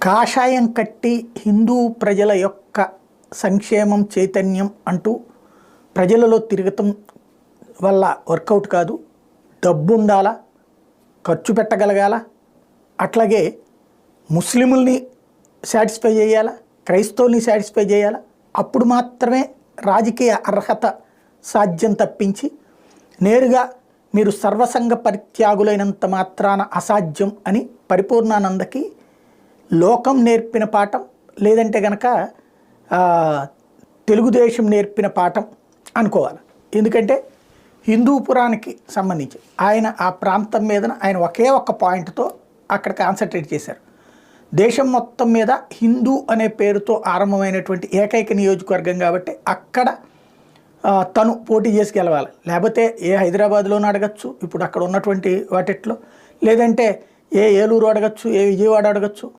కాషాయం కట్టి హిందూ ప్రజల యొక్క సంక్షేమం చైతన్యం అంటూ ప్రజలలో తిరగటం వల్ల వర్కౌట్ కాదు. డబ్బు ఉండాలా, ఖర్చు పెట్టగలగాల, అట్లాగే ముస్లిముల్ని సాటిస్ఫై చేయాలా, క్రైస్తవుల్ని సాటిస్ఫై చేయాలా. అప్పుడు మాత్రమే రాజకీయ అర్హత సాధ్యం తప్పించి నేరుగా మీరు సర్వసంగ పరిత్యాగులైనంత మాత్రాన అసాధ్యం అని పరిపూర్ణానందకి లోకం నేర్పిన పాఠం, లేదంటే గనక తెలుగుదేశం నేర్పిన పాఠం అనుకోవాలి. ఎందుకంటే హిందూపురానికి సంబంధించి ఆయన ఆ ప్రాంతం మీద ఆయన ఒకే ఒక్క పాయింట్తో అక్కడ కాన్సన్ట్రేట్ చేశారు. దేశం మొత్తం మీద హిందూ అనే పేరుతో ఆరంభమైనటువంటి ఏకైక నియోజకవర్గం కాబట్టి అక్కడ తను పోటీ చేసి గెలవాలి. లేకపోతే ఏ హైదరాబాద్లోనూ అడగచ్చు, ఇప్పుడు అక్కడ ఉన్నటువంటి వాటిట్లో, లేదంటే ఏ ఏలూరు అడగచ్చు, ఏ విజయవాడ అడగచ్చు.